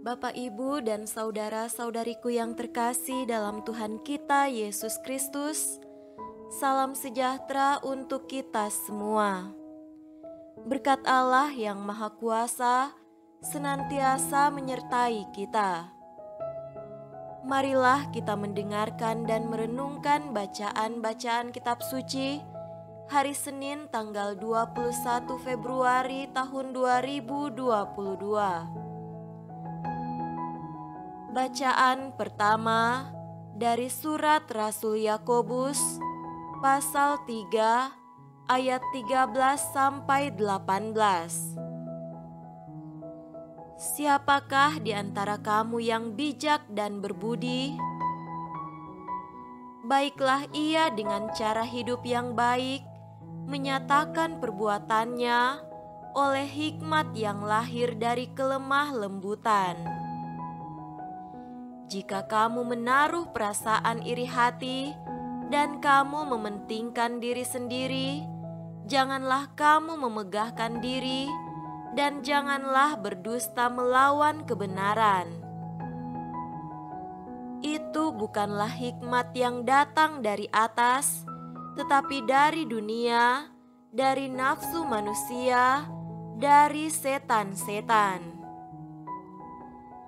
Bapak, Ibu, dan saudara-saudariku yang terkasih dalam Tuhan kita Yesus Kristus, salam sejahtera untuk kita semua. Berkat Allah yang Maha Kuasa senantiasa menyertai kita. Marilah kita mendengarkan dan merenungkan bacaan-bacaan kitab suci hari Senin tanggal 21 Februari tahun 2022. Bacaan pertama dari surat Rasul Yakobus pasal 3 ayat 13 sampai 18. Siapakah di antara kamu yang bijak dan berbudi? Baiklah ia dengan cara hidup yang baik menyatakan perbuatannya oleh hikmat yang lahir dari kelemah lembutan. Jika kamu menaruh perasaan iri hati dan kamu mementingkan diri sendiri, janganlah kamu memegahkan diri dan janganlah berdusta melawan kebenaran. Itu bukanlah hikmat yang datang dari atas, tetapi dari dunia, dari nafsu manusia, dari setan-setan.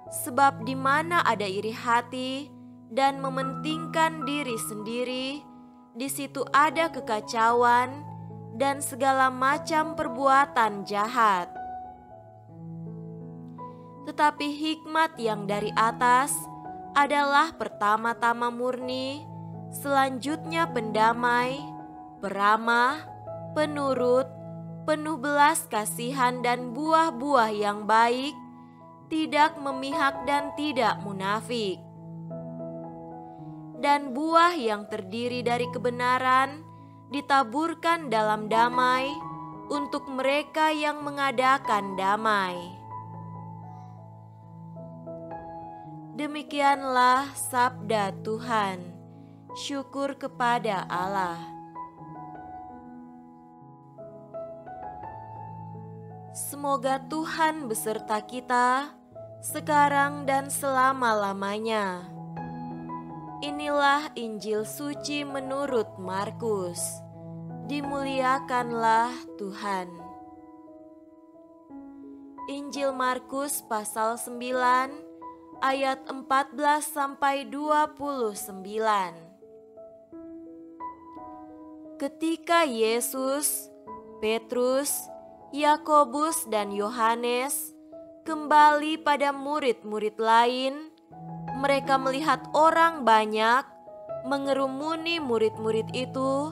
Sebab di mana ada iri hati dan mementingkan diri sendiri, di situ ada kekacauan dan segala macam perbuatan jahat. Tetapi hikmat yang dari atas adalah pertama-tama murni, selanjutnya pendamai, peramah, penurut, penuh belas kasihan dan buah-buah yang baik, tidak memihak dan tidak munafik. Dan buah yang terdiri dari kebenaran ditaburkan dalam damai untuk mereka yang mengadakan damai. Demikianlah sabda Tuhan. Syukur kepada Allah. Semoga Tuhan beserta kita sekarang dan selama-lamanya. Inilah Injil suci menurut Markus. Dimuliakanlah Tuhan. Injil Markus pasal 9 ayat 14 sampai 29. Ketika Yesus, Petrus, Yakobus dan Yohanes kembali pada murid-murid lain, mereka melihat orang banyak mengerumuni murid-murid itu,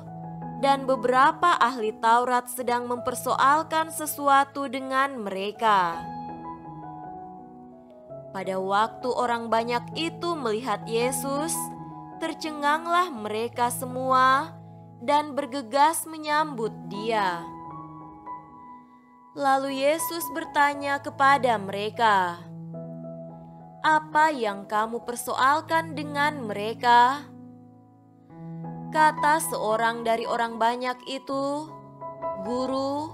dan beberapa ahli Taurat sedang mempersoalkan sesuatu dengan mereka. Pada waktu orang banyak itu melihat Yesus, tercenganglah mereka semua dan bergegas menyambut Dia. Lalu Yesus bertanya kepada mereka, "Apa yang kamu persoalkan dengan mereka?" Kata seorang dari orang banyak itu, "Guru,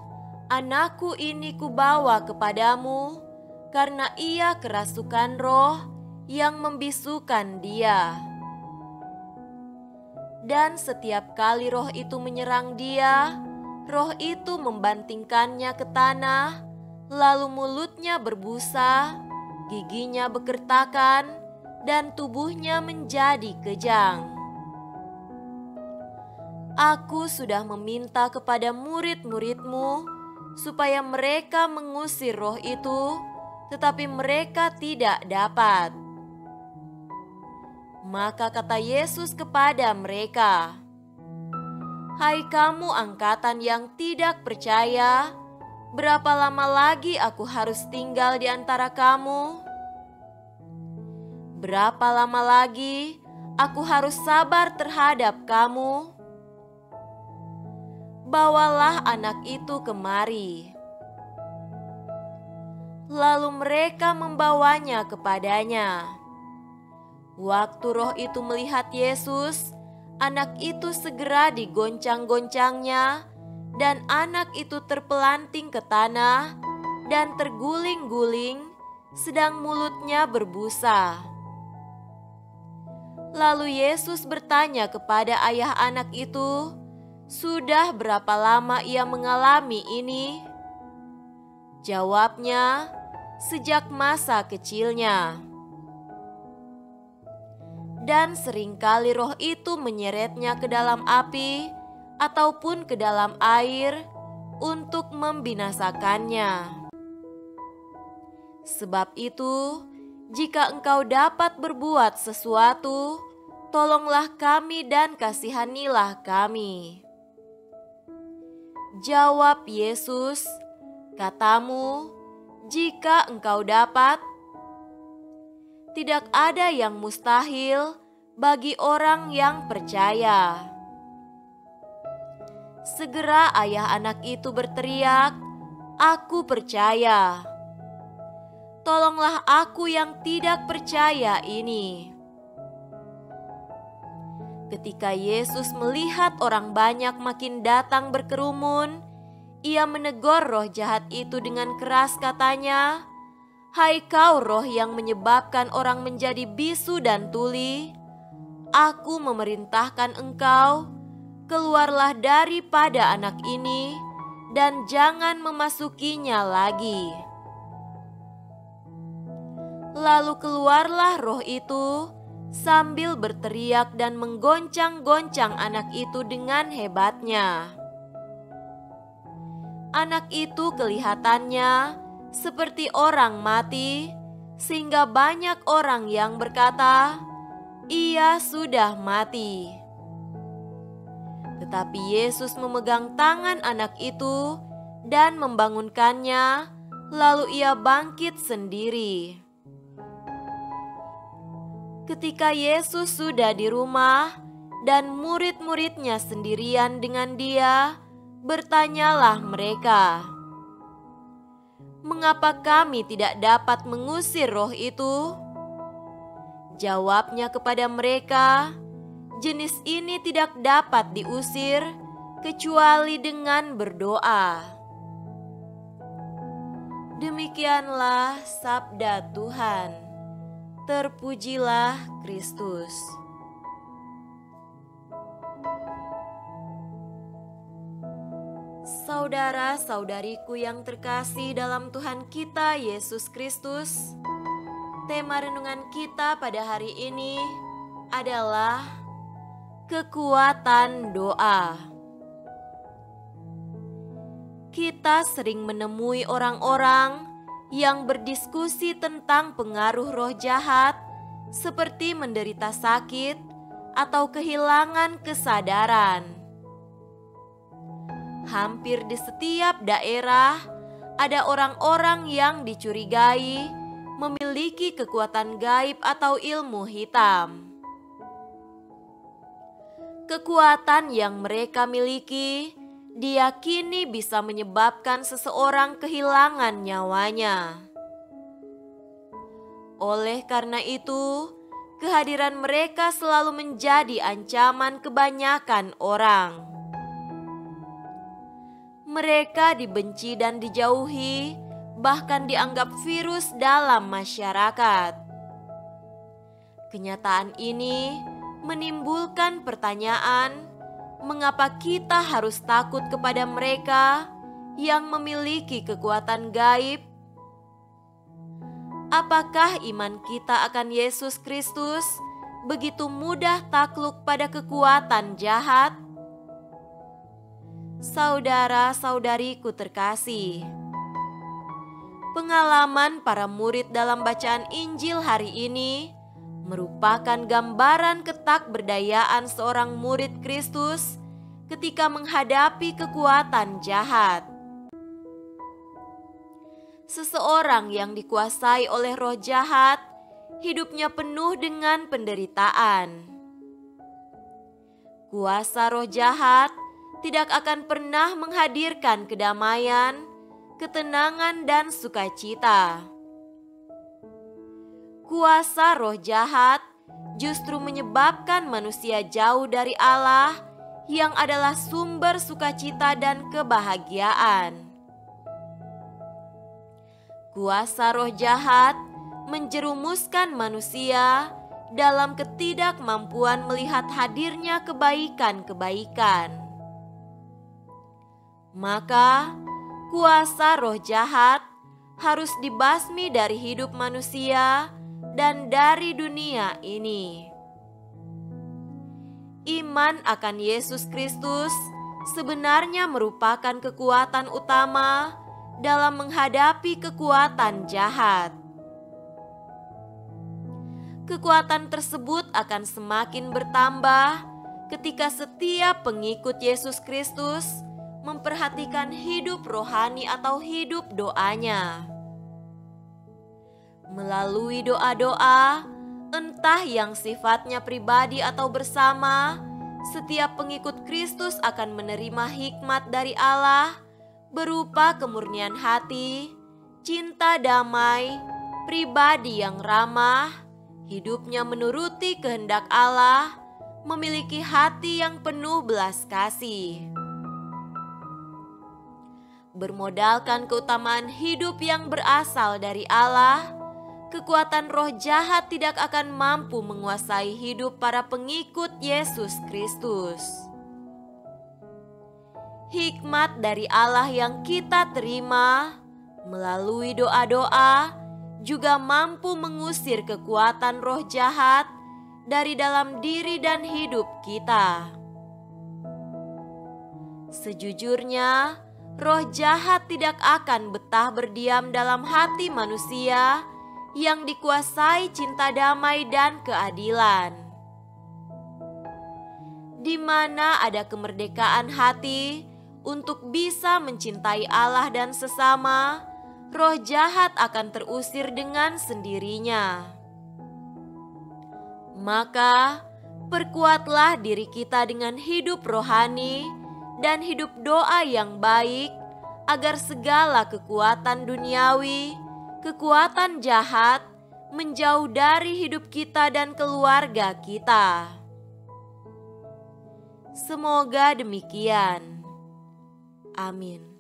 anakku ini kubawa kepadamu karena ia kerasukan roh yang membisukan dia. Dan setiap kali roh itu menyerang dia, roh itu membantingkannya ke tanah, lalu mulutnya berbusa, giginya bekertakan, dan tubuhnya menjadi kejang. Aku sudah meminta kepada murid-muridmu supaya mereka mengusir roh itu, tetapi mereka tidak dapat." Maka kata Yesus kepada mereka, "Hai kamu angkatan yang tidak percaya, berapa lama lagi aku harus tinggal di antara kamu? Berapa lama lagi aku harus sabar terhadap kamu? Bawalah anak itu kemari." Lalu mereka membawanya kepadanya. Waktu roh itu melihat Yesus, anak itu segera digoncang-goncangnya, dan anak itu terpelanting ke tanah dan terguling-guling sedang mulutnya berbusa. Lalu Yesus bertanya kepada ayah anak itu, "Sudah berapa lama ia mengalami ini?" Jawabnya, "Sejak masa kecilnya." Dan seringkali roh itu menyeretnya ke dalam api ataupun ke dalam air untuk membinasakannya. Sebab itu, jika engkau dapat berbuat sesuatu, tolonglah kami dan kasihanilah kami. Jawab Yesus, "Katamu, jika engkau dapat." Tidak ada yang mustahil bagi orang yang percaya. Segera ayah anak itu berteriak, "Aku percaya. Tolonglah aku yang tidak percaya ini." Ketika Yesus melihat orang banyak makin datang berkerumun, ia menegur roh jahat itu dengan keras, katanya, "Hai kau roh yang menyebabkan orang menjadi bisu dan tuli, aku memerintahkan engkau, keluarlah daripada anak ini dan jangan memasukinya lagi." Lalu keluarlah roh itu sambil berteriak dan menggoncang-goncang anak itu dengan hebatnya. Anak itu kelihatannya seperti orang mati, sehingga banyak orang yang berkata, "Ia sudah mati." Tetapi Yesus memegang tangan anak itu dan membangunkannya, lalu ia bangkit sendiri. Ketika Yesus sudah di rumah dan murid-muridnya sendirian dengan dia, bertanyalah mereka, "Mengapa kami tidak dapat mengusir roh itu?" Jawabnya kepada mereka, "Jenis ini tidak dapat diusir kecuali dengan berdoa." Demikianlah sabda Tuhan. Terpujilah Kristus. Saudara-saudariku yang terkasih dalam Tuhan kita Yesus Kristus, tema renungan kita pada hari ini adalah kekuatan doa. Kita sering menemui orang-orang yang berdiskusi tentang pengaruh roh jahat seperti menderita sakit atau kehilangan kesadaran. Hampir di setiap daerah ada orang-orang yang dicurigai memiliki kekuatan gaib atau ilmu hitam. Kekuatan yang mereka miliki diyakini bisa menyebabkan seseorang kehilangan nyawanya. Oleh karena itu, kehadiran mereka selalu menjadi ancaman kebanyakan orang. Mereka dibenci dan dijauhi, bahkan dianggap virus dalam masyarakat. Kenyataan ini menimbulkan pertanyaan, mengapa kita harus takut kepada mereka yang memiliki kekuatan gaib? Apakah iman kita akan Yesus Kristus begitu mudah takluk pada kekuatan jahat? Saudara-saudariku terkasih, pengalaman para murid dalam bacaan Injil hari ini merupakan gambaran ketakberdayaan seorang murid Kristus ketika menghadapi kekuatan jahat. Seseorang yang dikuasai oleh roh jahat, hidupnya penuh dengan penderitaan. Kuasa roh jahat tidak akan pernah menghadirkan kedamaian, ketenangan, dan sukacita. Kuasa roh jahat justru menyebabkan manusia jauh dari Allah yang adalah sumber sukacita dan kebahagiaan. kuasa roh jahat menjerumuskan manusia dalam ketidakmampuan melihat hadirnya kebaikan-kebaikan. Maka, kuasa roh jahat harus dibasmi dari hidup manusia dan dari dunia ini. Iman akan Yesus Kristus sebenarnya merupakan kekuatan utama dalam menghadapi kekuatan jahat. Kekuatan tersebut akan semakin bertambah ketika setiap pengikut Yesus Kristus memperhatikan hidup rohani atau hidup doanya. Melalui doa-doa, entah yang sifatnya pribadi atau bersama, setiap pengikut Kristus akan menerima hikmat dari Allah berupa kemurnian hati, cinta damai, pribadi yang ramah, hidupnya menuruti kehendak Allah, memiliki hati yang penuh belas kasih. Bermodalkan keutamaan hidup yang berasal dari Allah, kekuatan roh jahat tidak akan mampu menguasai hidup para pengikut Yesus Kristus. Hikmat dari Allah yang kita terima melalui doa-doa juga mampu mengusir kekuatan roh jahat dari dalam diri dan hidup kita. Sejujurnya, roh jahat tidak akan betah berdiam dalam hati manusia yang dikuasai cinta damai dan keadilan. Di mana ada kemerdekaan hati untuk bisa mencintai Allah dan sesama, roh jahat akan terusir dengan sendirinya. Maka, perkuatlah diri kita dengan hidup rohani dan hidup doa yang baik, agar segala kekuatan duniawi, kekuatan jahat menjauh dari hidup kita dan keluarga kita. Semoga demikian. Amin.